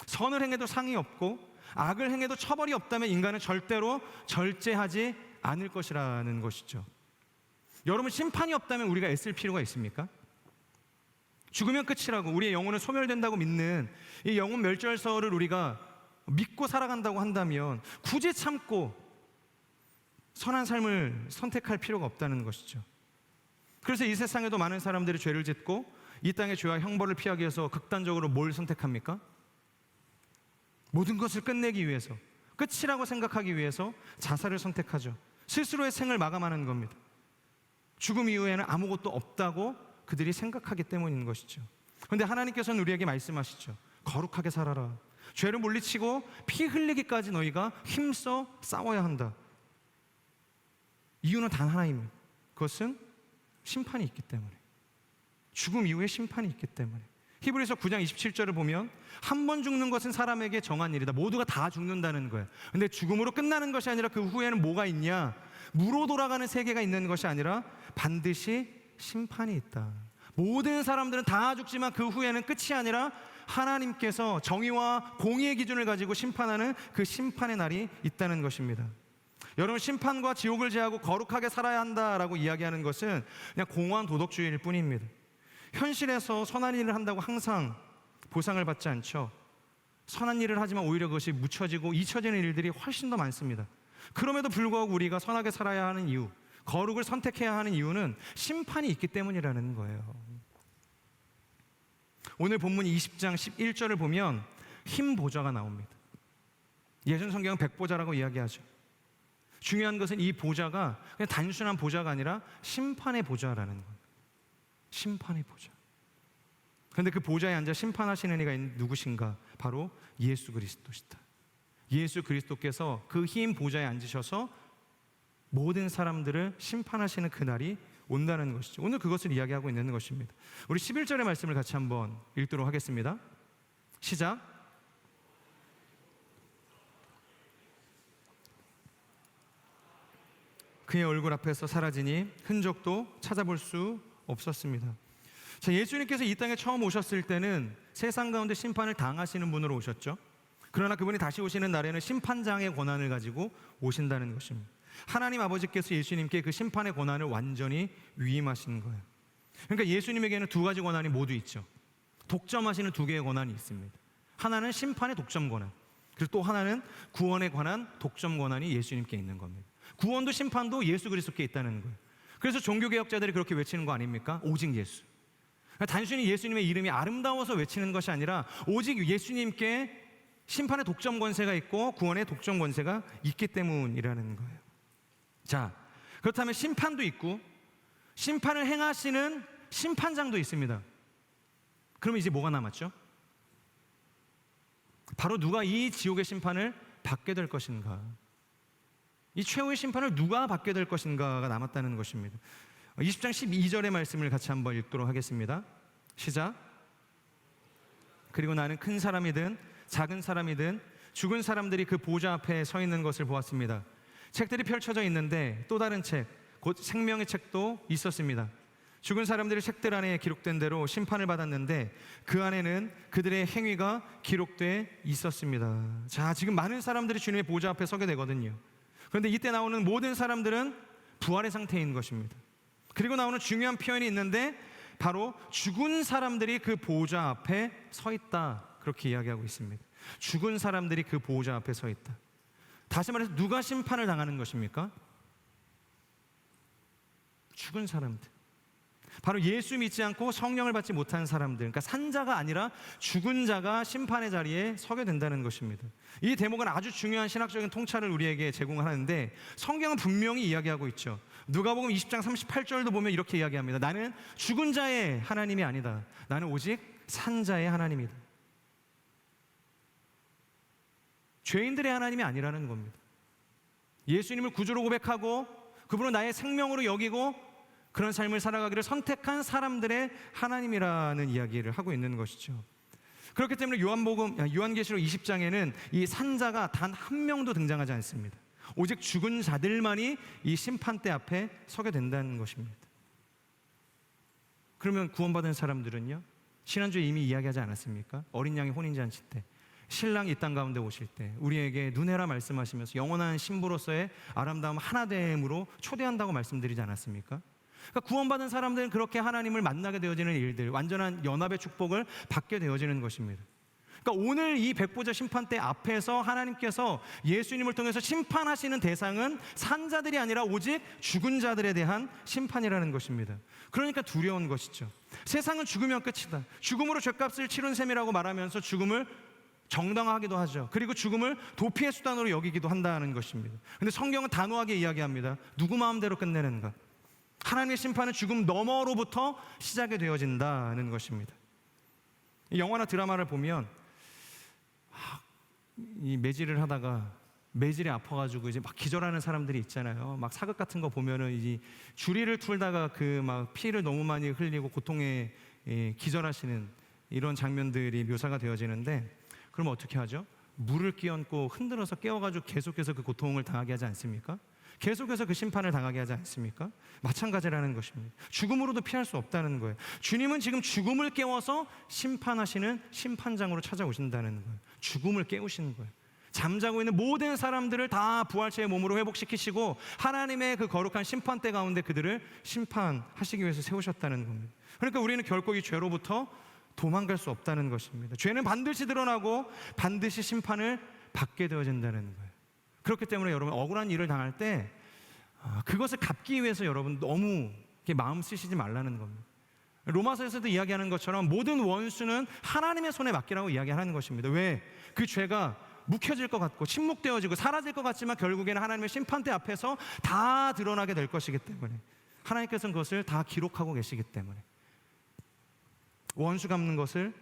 Speaker 1: 선을 행해도 상이 없고 악을 행해도 처벌이 없다면 인간은 절대로 절제하지 않을 것이라는 것이죠. 여러분, 심판이 없다면 우리가 애쓸 필요가 있습니까? 죽으면 끝이라고, 우리의 영혼은 소멸된다고 믿는 이 영혼 멸절설을 우리가 믿고 살아간다고 한다면 굳이 참고 선한 삶을 선택할 필요가 없다는 것이죠. 그래서 이 세상에도 많은 사람들이 죄를 짓고 이 땅의 죄와 형벌을 피하기 위해서 극단적으로 뭘 선택합니까? 모든 것을 끝내기 위해서, 끝이라고 생각하기 위해서 자살을 선택하죠. 스스로의 생을 마감하는 겁니다. 죽음 이후에는 아무것도 없다고 그들이 생각하기 때문인 것이죠. 그런데 하나님께서는 우리에게 말씀하시죠. 거룩하게 살아라. 죄를 물리치고 피 흘리기까지 너희가 힘써 싸워야 한다. 이유는 단 하나입니다. 그것은 심판이 있기 때문에, 죽음 이후에 심판이 있기 때문에. 히브리서 9장 27절을 보면 한 번 죽는 것은 사람에게 정한 일이다. 모두가 다 죽는다는 거예요. 근데 죽음으로 끝나는 것이 아니라 그 후에는 뭐가 있냐? 무로 돌아가는 세계가 있는 것이 아니라 반드시 심판이 있다. 모든 사람들은 다 죽지만 그 후에는 끝이 아니라 하나님께서 정의와 공의의 기준을 가지고 심판하는 그 심판의 날이 있다는 것입니다. 여러분, 심판과 지옥을 제하고 거룩하게 살아야 한다라고 이야기하는 것은 그냥 공허한 도덕주의일 뿐입니다. 현실에서 선한 일을 한다고 항상 보상을 받지 않죠. 선한 일을 하지만 오히려 그것이 묻혀지고 잊혀지는 일들이 훨씬 더 많습니다. 그럼에도 불구하고 우리가 선하게 살아야 하는 이유, 거룩을 선택해야 하는 이유는 심판이 있기 때문이라는 거예요. 오늘 본문 20장 11절을 보면 흰 보좌가 나옵니다. 예전 성경은 백보좌라고 이야기하죠. 중요한 것은 이 보좌가 그냥 단순한 보좌가 아니라 심판의 보좌라는 거예요. 심판의 보좌. 그런데 그 보좌에 앉아 심판하시는 이가 누구신가? 바로 예수 그리스도시다. 예수 그리스도께서 그 흰 보좌에 앉으셔서 모든 사람들을 심판하시는 그날이 온다는 것이죠. 오늘 그것을 이야기하고 있는 것입니다. 우리 11절의 말씀을 같이 한번 읽도록 하겠습니다. 시작. 그의 얼굴 앞에서 사라지니 흔적도 찾아볼 수 없었습니다. 자, 예수님께서 이 땅에 처음 오셨을 때는 세상 가운데 심판을 당하시는 분으로 오셨죠. 그러나 그분이 다시 오시는 날에는 심판장의 권한을 가지고 오신다는 것입니다. 하나님 아버지께서 예수님께 그 심판의 권한을 완전히 위임하신 거예요. 그러니까 예수님에게는 두 가지 권한이 모두 있죠. 독점하시는 두 개의 권한이 있습니다. 하나는 심판의 독점 권한, 그리고 또 하나는 구원에 관한 독점 권한이 예수님께 있는 겁니다. 구원도 심판도 예수 그리스도께 있다는 거예요. 그래서 종교개혁자들이 그렇게 외치는 거 아닙니까? 오직 예수. 단순히 예수님의 이름이 아름다워서 외치는 것이 아니라 오직 예수님께 심판의 독점 권세가 있고 구원의 독점 권세가 있기 때문이라는 거예요. 자, 그렇다면 심판도 있고 심판을 행하시는 심판장도 있습니다. 그러면 이제 뭐가 남았죠? 바로 누가 이 지옥의 심판을 받게 될 것인가, 이 최후의 심판을 누가 받게 될 것인가가 남았다는 것입니다. 20장 12절의 말씀을 같이 한번 읽도록 하겠습니다. 시작. 그리고 나는 큰 사람이든 작은 사람이든 죽은 사람들이 그 보좌 앞에 서 있는 것을 보았습니다. 책들이 펼쳐져 있는데 또 다른 책, 곧 생명의 책도 있었습니다. 죽은 사람들이 책들 안에 기록된 대로 심판을 받았는데 그 안에는 그들의 행위가 기록돼 있었습니다. 자, 지금 많은 사람들이 주님의 보좌 앞에 서게 되거든요. 그런데 이때 나오는 모든 사람들은 부활의 상태인 것입니다. 그리고 나오는 중요한 표현이 있는데 바로 죽은 사람들이 그 보좌 앞에 서 있다, 그렇게 이야기하고 있습니다. 죽은 사람들이 그 보좌 앞에 서 있다. 다시 말해서 누가 심판을 당하는 것입니까? 죽은 사람들. 바로 예수 믿지 않고 성령을 받지 못한 사람들, 그러니까 산자가 아니라 죽은 자가 심판의 자리에 서게 된다는 것입니다. 이 대목은 아주 중요한 신학적인 통찰을 우리에게 제공하는데 성경은 분명히 이야기하고 있죠. 누가복음 20장 38절도 보면 이렇게 이야기합니다. 나는 죽은 자의 하나님이 아니다. 나는 오직 산자의 하나님이다. 죄인들의 하나님이 아니라는 겁니다. 예수님을 구주로 고백하고 그분을 나의 생명으로 여기고 그런 삶을 살아가기를 선택한 사람들의 하나님이라는 이야기를 하고 있는 것이죠. 그렇기 때문에 요한계시록 20장에는 이 산자가 단 한 명도 등장하지 않습니다. 오직 죽은 자들만이 이 심판대 앞에 서게 된다는 것입니다. 그러면 구원받은 사람들은요? 지난주에 이미 이야기하지 않았습니까? 어린 양의 혼인잔치 때 신랑이 이 땅 가운데 오실 때 우리에게 눈해라 말씀하시면서 영원한 신부로서의 아름다움 하나됨으로 초대한다고 말씀드리지 않았습니까? 그러니까 구원받은 사람들은 그렇게 하나님을 만나게 되어지는 일들, 완전한 연합의 축복을 받게 되어지는 것입니다. 그러니까 오늘 이 백보자 심판대 앞에서 하나님께서 예수님을 통해서 심판하시는 대상은 산자들이 아니라 오직 죽은 자들에 대한 심판이라는 것입니다. 그러니까 두려운 것이죠. 세상은 죽으면 끝이다, 죽음으로 죗값을 치른 셈이라고 말하면서 죽음을 정당화하기도 하죠. 그리고 죽음을 도피의 수단으로 여기기도 한다는 것입니다. 그런데 성경은 단호하게 이야기합니다. 누구 마음대로 끝내는가? 하나님의 심판은 죽음 너머로부터 시작이 되어진다는 것입니다. 영화나 드라마를 보면 이 매질을 하다가 매질이 아파가지고 이제 막 기절하는 사람들이 있잖아요. 막 사극 같은 거 보면은 이제 주리를 풀다가 그 막 피를 너무 많이 흘리고 고통에 기절하시는 이런 장면들이 묘사가 되어지는데, 그럼 어떻게 하죠? 물을 끼얹고 흔들어서 깨워가지고 계속해서 그 고통을 당하게 하지 않습니까? 계속해서 그 심판을 당하게 하지 않습니까? 마찬가지라는 것입니다. 죽음으로도 피할 수 없다는 거예요. 주님은 지금 죽음을 깨워서 심판하시는 심판장으로 찾아오신다는 거예요. 죽음을 깨우시는 거예요. 잠자고 있는 모든 사람들을 다 부활체의 몸으로 회복시키시고 하나님의 그 거룩한 심판대 가운데 그들을 심판하시기 위해서 세우셨다는 겁니다. 그러니까 우리는 결코 이 죄로부터 도망갈 수 없다는 것입니다. 죄는 반드시 드러나고 반드시 심판을 받게 되어진다는 거예요. 그렇기 때문에 여러분, 억울한 일을 당할 때 그것을 갚기 위해서 여러분 너무 마음 쓰시지 말라는 겁니다. 로마서에서도 이야기하는 것처럼 모든 원수는 하나님의 손에 맡기라고 이야기하는 것입니다. 왜? 그 죄가 묵혀질 것 같고 침묵되어지고 사라질 것 같지만 결국에는 하나님의 심판대 앞에서 다 드러나게 될 것이기 때문에, 하나님께서는 그것을 다 기록하고 계시기 때문에 원수 갚는 것을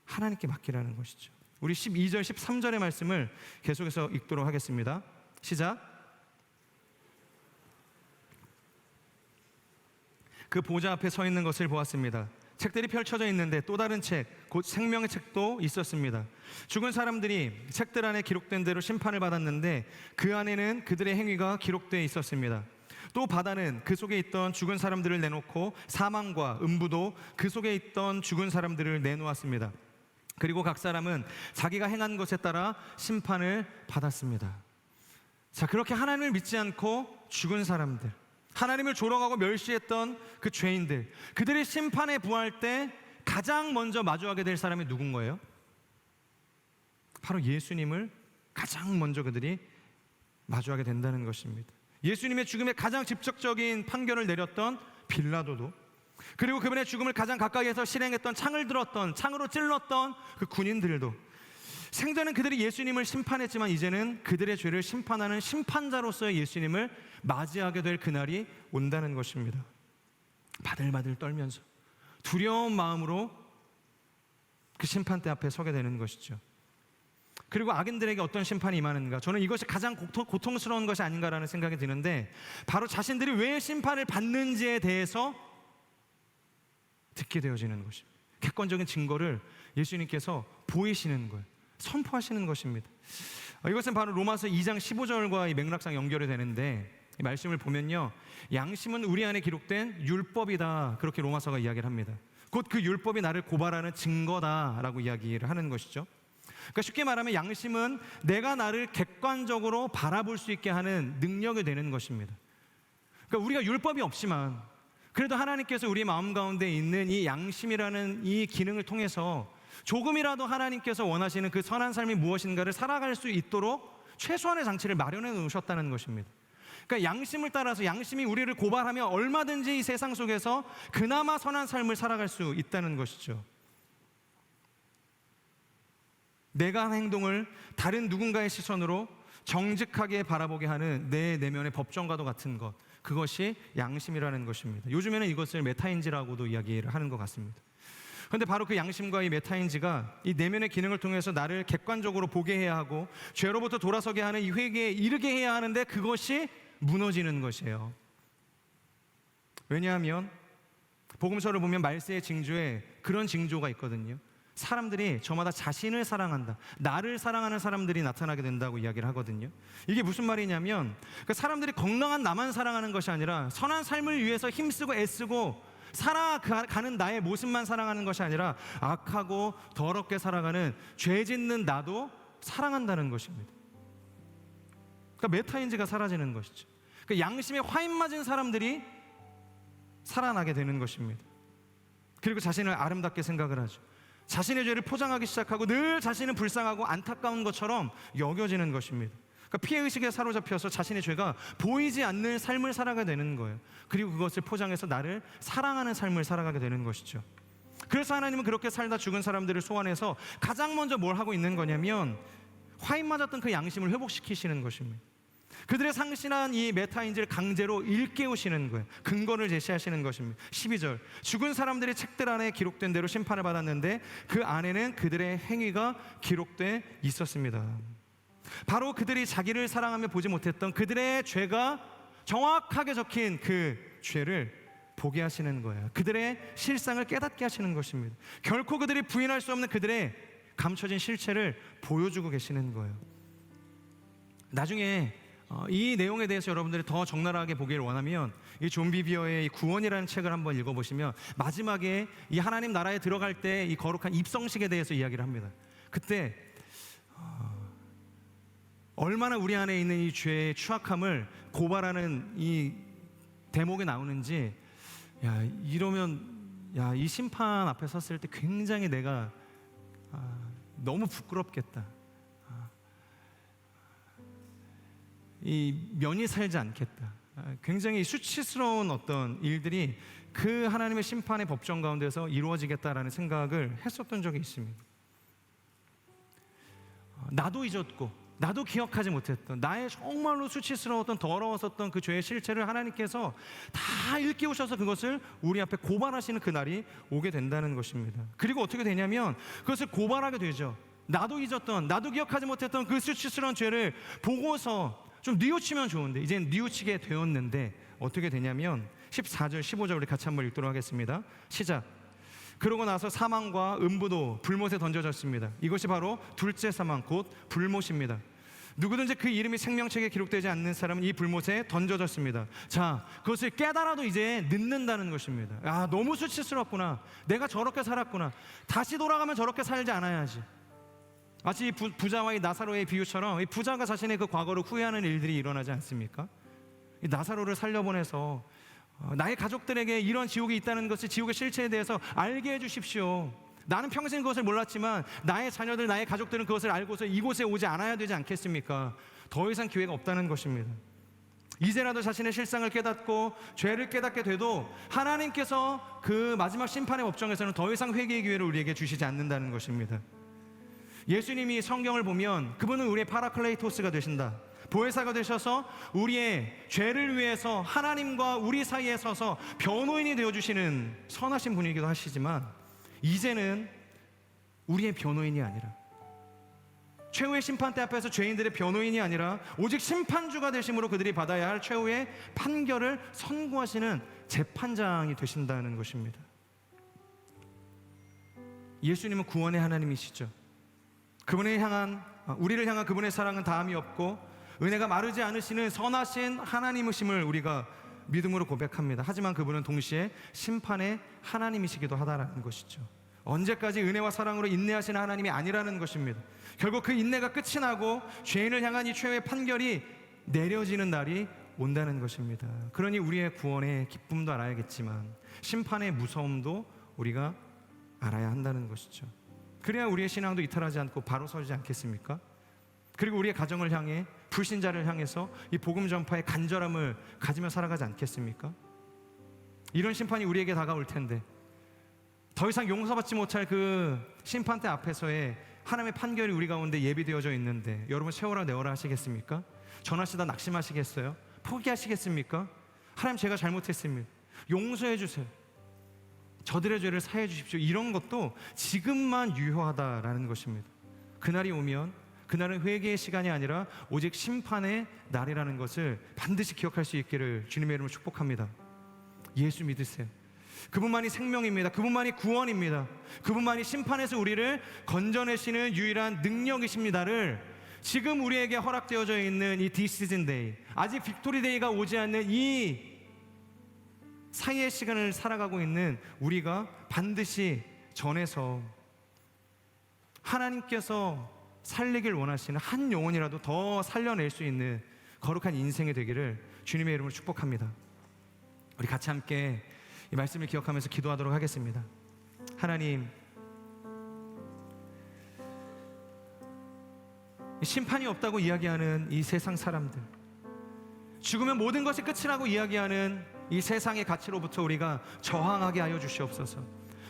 Speaker 1: 하나님께 맡기라는 것이죠. 우리 12절 13절의 말씀을 계속해서 읽도록 하겠습니다. 시작. 그 보좌 앞에 서 있는 것을 보았습니다. 책들이 펼쳐져 있는데 또 다른 책, 곧 생명의 책도 있었습니다. 죽은 사람들이 책들 안에 기록된 대로 심판을 받았는데 그 안에는 그들의 행위가 기록되어 있었습니다. 또 바다는 그 속에 있던 죽은 사람들을 내놓고 사망과 음부도 그 속에 있던 죽은 사람들을 내놓았습니다. 그리고 각 사람은 자기가 행한 것에 따라 심판을 받았습니다. 자, 그렇게 하나님을 믿지 않고 죽은 사람들, 하나님을 조롱하고 멸시했던 그 죄인들, 그들이 심판에 부할 때 가장 먼저 마주하게 될 사람이 누군 거예요? 바로 예수님을 가장 먼저 그들이 마주하게 된다는 것입니다. 예수님의 죽음에 가장 직접적인 판결을 내렸던 빌라도도, 그리고 그분의 죽음을 가장 가까이에서 실행했던, 창을 들었던, 창으로 찔렀던 그 군인들도, 생전엔 그들이 예수님을 심판했지만 이제는 그들의 죄를 심판하는 심판자로서의 예수님을 맞이하게 될 그날이 온다는 것입니다. 바들바들 떨면서 두려운 마음으로 그 심판대 앞에 서게 되는 것이죠. 그리고 악인들에게 어떤 심판이 임하는가? 저는 이것이 가장 고통스러운 것이 아닌가라는 생각이 드는데, 바로 자신들이 왜 심판을 받는지에 대해서 듣게 되어지는 것입니다. 객관적인 증거를 예수님께서 보이시는 거예요. 선포하시는 것입니다. 이것은 바로 로마서 2장 15절과 이 맥락상 연결이 되는데, 이 말씀을 보면요, 양심은 우리 안에 기록된 율법이다, 그렇게 로마서가 이야기를 합니다. 곧 그 율법이 나를 고발하는 증거다라고 이야기를 하는 것이죠. 그러니까 쉽게 말하면 양심은 내가 나를 객관적으로 바라볼 수 있게 하는 능력이 되는 것입니다. 그러니까 우리가 율법이 없지만 그래도 하나님께서 우리 마음 가운데 있는 이 양심이라는 이 기능을 통해서 조금이라도 하나님께서 원하시는 그 선한 삶이 무엇인가를 살아갈 수 있도록 최소한의 장치를 마련해 놓으셨다는 것입니다. 그러니까 양심을 따라서, 양심이 우리를 고발하며 얼마든지 이 세상 속에서 그나마 선한 삶을 살아갈 수 있다는 것이죠. 내가 한 행동을 다른 누군가의 시선으로 정직하게 바라보게 하는 내 내면의 법정과도 같은 것, 그것이 양심이라는 것입니다. 요즘에는 이것을 메타인지라고도 이야기를 하는 것 같습니다. 그런데 바로 그 양심과 이 메타인지가 이 내면의 기능을 통해서 나를 객관적으로 보게 해야 하고 죄로부터 돌아서게 하는 이 회개에 이르게 해야 하는데, 그것이 무너지는 것이에요. 왜냐하면 복음서를 보면 말세의 징조에 그런 징조가 있거든요. 사람들이 저마다 자신을 사랑한다, 나를 사랑하는 사람들이 나타나게 된다고 이야기를 하거든요. 이게 무슨 말이냐면, 그 사람들이 건강한 나만 사랑하는 것이 아니라 선한 삶을 위해서 힘쓰고 애쓰고 살아가는 나의 모습만 사랑하는 것이 아니라 악하고 더럽게 살아가는 죄 짓는 나도 사랑한다는 것입니다. 그러니까 메타인지가 사라지는 것이죠. 그러니까 양심에 화인 맞은 사람들이 살아나게 되는 것입니다. 그리고 자신을 아름답게 생각을 하죠. 자신의 죄를 포장하기 시작하고 늘 자신은 불쌍하고 안타까운 것처럼 여겨지는 것입니다. 그러니까 피해의식에 사로잡혀서 자신의 죄가 보이지 않는 삶을 살아가게 되는 거예요. 그리고 그것을 포장해서 나를 사랑하는 삶을 살아가게 되는 것이죠. 그래서 하나님은 그렇게 살다 죽은 사람들을 소환해서 가장 먼저 뭘 하고 있는 거냐면, 화인 맞았던 그 양심을 회복시키시는 것입니다. 그들의 상실한 이 메타인지를 강제로 일깨우시는 거예요. 근거를 제시하시는 것입니다. 12절, 죽은 사람들이 책들 안에 기록된 대로 심판을 받았는데 그 안에는 그들의 행위가 기록돼 있었습니다. 바로 그들이 자기를 사랑하며 보지 못했던 그들의 죄가 정확하게 적힌 그 죄를 보게 하시는 거예요. 그들의 실상을 깨닫게 하시는 것입니다. 결코 그들이 부인할 수 없는 그들의 감춰진 실체를 보여주고 계시는 거예요. 나중에 이 내용에 대해서 여러분들이 더 적나라하게 보기를 원하면 이 존 비비어의 구원이라는 책을 한번 읽어보시면 마지막에 이 하나님 나라에 들어갈 때 이 거룩한 입성식에 대해서 이야기를 합니다. 그때 얼마나 우리 안에 있는 이 죄의 추악함을 고발하는 이 대목이 나오는지, 이러면 이 심판 앞에 섰을 때 굉장히 내가 너무 부끄럽겠다, 이 면이 살지 않겠다, 굉장히 수치스러운 어떤 일들이 그 하나님의 심판의 법정 가운데서 이루어지겠다라는 생각을 했었던 적이 있습니다. 나도 잊었고 나도 기억하지 못했던 나의 정말로 수치스러웠던 더러웠었던 그 죄의 실체를 하나님께서 다 일깨우셔서 그것을 우리 앞에 고발하시는 그날이 오게 된다는 것입니다. 그리고 어떻게 되냐면 그것을 고발하게 되죠. 나도 잊었던, 나도 기억하지 못했던 그 수치스러운 죄를 보고서 좀 뉘우치면 좋은데 이제는 뉘우치게 되었는데 어떻게 되냐면 14절 15절 우리 같이 한번 읽도록 하겠습니다. 시작. 그러고 나서 사망과 음부도 불못에 던져졌습니다. 이것이 바로 둘째 사망 곧 불못입니다. 누구든지 그 이름이 생명책에 기록되지 않는 사람은 이 불못에 던져졌습니다. 자, 그것을 깨달아도 이제 늦는다는 것입니다. 아, 너무 수치스럽구나. 내가 저렇게 살았구나. 다시 돌아가면 저렇게 살지 않아야지. 마치 이 부자와 이 나사로의 비유처럼 이 부자가 자신의 그 과거를 후회하는 일들이 일어나지 않습니까? 이 나사로를 살려보내서 나의 가족들에게 이런 지옥이 있다는 것을, 지옥의 실체에 대해서 알게 해주십시오. 나는 평생 그것을 몰랐지만 나의 자녀들, 나의 가족들은 그것을 알고서 이곳에 오지 않아야 되지 않겠습니까? 더 이상 기회가 없다는 것입니다. 이제라도 자신의 실상을 깨닫고 죄를 깨닫게 돼도 하나님께서 그 마지막 심판의 법정에서는 더 이상 회개의 기회를 우리에게 주시지 않는다는 것입니다. 예수님이 성경을 보면 그분은 우리의 파라클레이토스가 되신다, 보혜사가 되셔서 우리의 죄를 위해서 하나님과 우리 사이에 서서 변호인이 되어주시는 선하신 분이기도 하시지만, 이제는 우리의 변호인이 아니라, 최후의 심판대 앞에서 죄인들의 변호인이 아니라 오직 심판주가 되심으로 그들이 받아야 할 최후의 판결을 선고하시는 재판장이 되신다는 것입니다. 예수님은 구원의 하나님이시죠. 우리를 향한 그분의 사랑은 다함이 없고 은혜가 마르지 않으시는 선하신 하나님이심을 우리가 믿음으로 고백합니다. 하지만 그분은 동시에 심판의 하나님이시기도 하다라는 것이죠. 언제까지 은혜와 사랑으로 인내하시는 하나님이 아니라는 것입니다. 결국 그 인내가 끝이 나고 죄인을 향한 이 최후의 판결이 내려지는 날이 온다는 것입니다. 그러니 우리의 구원의 기쁨도 알아야겠지만 심판의 무서움도 우리가 알아야 한다는 것이죠. 그래야 우리의 신앙도 이탈하지 않고 바로 서지 않겠습니까? 그리고 우리의 가정을 향해, 불신자를 향해서 이 복음 전파의 간절함을 가지며 살아가지 않겠습니까? 이런 심판이 우리에게 다가올 텐데 더 이상 용서받지 못할 그 심판대 앞에서의 하나님의 판결이 우리 가운데 예비되어져 있는데 여러분 세워라 내어라 하시겠습니까? 전하시다 낙심하시겠어요? 포기하시겠습니까? 하나님, 제가 잘못했습니다, 용서해 주세요, 저들의 죄를 사해 주십시오, 이런 것도 지금만 유효하다라는 것입니다. 그날이 오면 그날은 회개의 시간이 아니라 오직 심판의 날이라는 것을 반드시 기억할 수 있기를 주님의 이름으로 축복합니다. 예수 믿으세요. 그분만이 생명입니다. 그분만이 구원입니다. 그분만이 심판에서 우리를 건져내시는 유일한 능력이십니다를 지금 우리에게 허락되어져 있는 이 디시즌 데이, 아직 빅토리 데이가 오지 않는 이 사이의 시간을 살아가고 있는 우리가 반드시 전해서 하나님께서 살리길 원하시는 한 영혼이라도 더 살려낼 수 있는 거룩한 인생이 되기를 주님의 이름으로 축복합니다. 우리 같이 함께 이 말씀을 기억하면서 기도하도록 하겠습니다. 하나님, 심판이 없다고 이야기하는 이 세상 사람들, 죽으면 모든 것이 끝이라고 이야기하는 이 세상의 가치로부터 우리가 저항하게 하여 주시옵소서.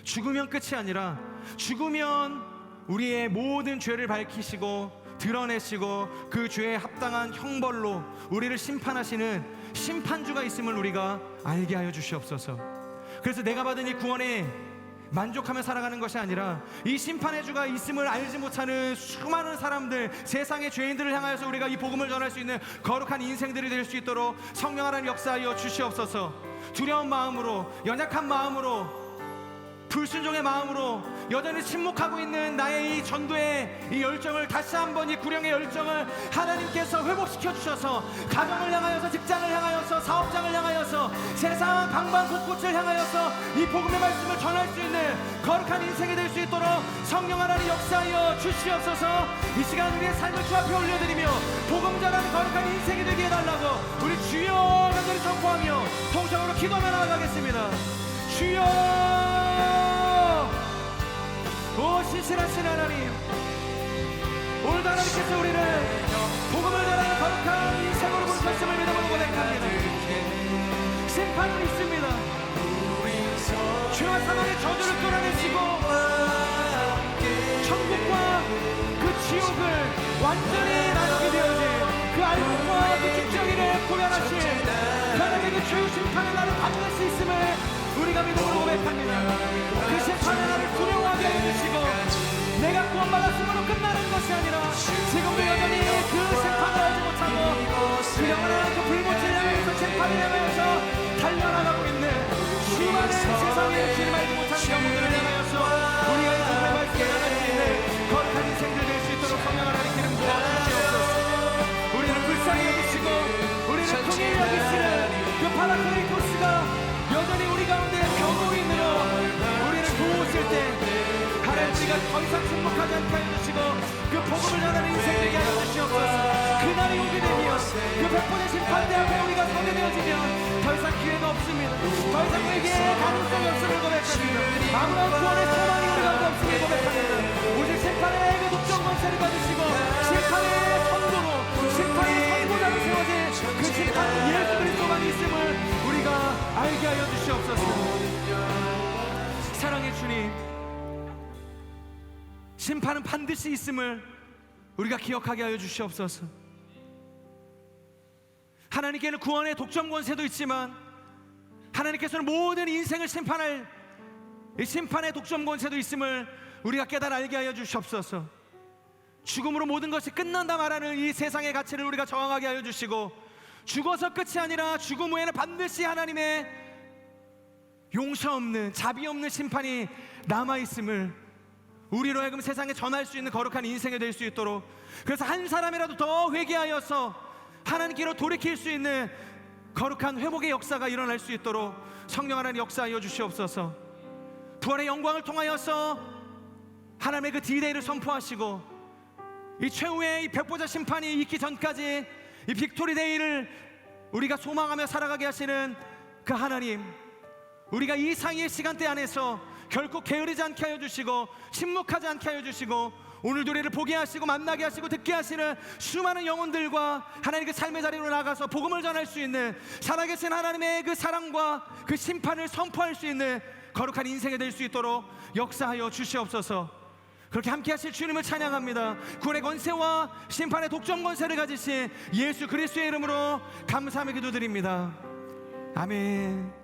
Speaker 1: 죽으면 끝이 아니라 죽으면 우리의 모든 죄를 밝히시고 드러내시고 그 죄에 합당한 형벌로 우리를 심판하시는 심판주가 있음을 우리가 알게 하여 주시옵소서. 그래서 내가 받은 이 구원에 만족하며 살아가는 것이 아니라 이 심판의 주가 있음을 알지 못하는 수많은 사람들, 세상의 죄인들을 향하여서 우리가 이 복음을 전할 수 있는 거룩한 인생들이 될 수 있도록 성령 하나님 역사하여 주시옵소서. 두려운 마음으로, 연약한 마음으로, 불순종의 마음으로 여전히 침묵하고 있는 나의 이 전도의 이 열정을 다시 한번, 이 구령의 열정을 하나님께서 회복시켜 주셔서 가정을 향하여서, 직장을 향하여서, 사업장을 향하여서, 세상 방방곳곳을 향하여서 이 복음의 말씀을 전할 수 있는 거룩한 인생이 될 수 있도록 성령 하나님 역사하여 주시옵소서. 이 시간 우리의 삶을 주 앞에 올려드리며 복음 전하는 거룩한 인생이 되게 해달라고 우리 주여 간절히 선포하며 통성으로 기도하며 나아가겠습니다. 주여, 오 신실하신 하나님, 오늘도 하나님께서 우리를 복음을 전하는 거룩한 인생으로 부르셨음을 믿음으로 고백합니다. 심판은 있습니다. 죄와 사망의 저주를 끌어내시고 천국과 그 지옥을 완전히 나누게 되어진 그 알곡과 그 죽정이를 구별하신 하나님의 그 최후 심판의 날을 받을 수 있음을 우리가 믿음으로 고백합니다. 그 심판의 날을 두려워하게 해주시고 내가 구원받았으므로 끝나는 것이 아니라 지금도 여전히 그 심판을 알지 못하고 그 영원한 그 불꽃을 향해서 심판을 향하여서 달려나가고 있는 수많은 세상에 주님 알지 못하는 영혼들을 향하여서 우리가 이 복음의 말씀을 전할 수 있는 거룩한 인생들 될 수 있도록 성령 하나님 기름 부어 주시옵소서. 이상 침묵하지 않게 하여 주시고 그 복음을 전하는 인생 되게 하여 주시옵소서. 그날이 오게 되면 그 백번의 심판대 앞에 우리가 서게 되어지면 더 이상 기회가 없습니다. 더 이상 우리에게 가능성이 없음을 고백합니다. 아무런 구원의 소망이 우리 가운데 없음을 고백합니다. 오직 심판의 그 독점 권세를 받으시고 심판의 선고로 심판의 선고자로 세워진 그 심판 예수 그리스도만이 있음을 우리가 알게 하여 주시옵소서. 사랑의 주님, 심판은 반드시 있음을 우리가 기억하게 하여 주시옵소서. 하나님께는 구원의 독점 권세도 있지만 하나님께서는 모든 인생을 심판할 이 심판의 독점 권세도 있음을 우리가 깨달아 알게 하여 주시옵소서. 죽음으로 모든 것이 끝난다 말하는 이 세상의 가치를 우리가 저항하게 하여 주시고, 죽어서 끝이 아니라 죽음 후에는 반드시 하나님의 용서 없는 자비 없는 심판이 남아있음을 우리로 하여금 세상에 전할 수 있는 거룩한 인생이 될 수 있도록, 그래서 한 사람이라도 더 회개하여서 하나님께로 돌이킬 수 있는 거룩한 회복의 역사가 일어날 수 있도록 성령 하나님 역사하여 주시옵소서. 부활의 영광을 통하여서 하나님의 그 디데이를 선포하시고 이 최후의 이 백보자 심판이 있기 전까지 이 빅토리 데이를 우리가 소망하며 살아가게 하시는 그 하나님, 우리가 이 상의의 시간대 안에서 결코 게으르지 않게 하여 주시고 침묵하지 않게 하여 주시고 오늘도 우리를 보게 하시고 만나게 하시고 듣게 하시는 수많은 영혼들과 하나님 그 삶의 자리로 나가서 복음을 전할 수 있는 살아계신 하나님의 그 사랑과 그 심판을 선포할 수 있는 거룩한 인생이 될 수 있도록 역사하여 주시옵소서. 그렇게 함께 하실 주님을 찬양합니다. 구원의 권세와 심판의 독점 권세를 가지신 예수 그리스도의 이름으로 감사하며 기도드립니다. 아멘.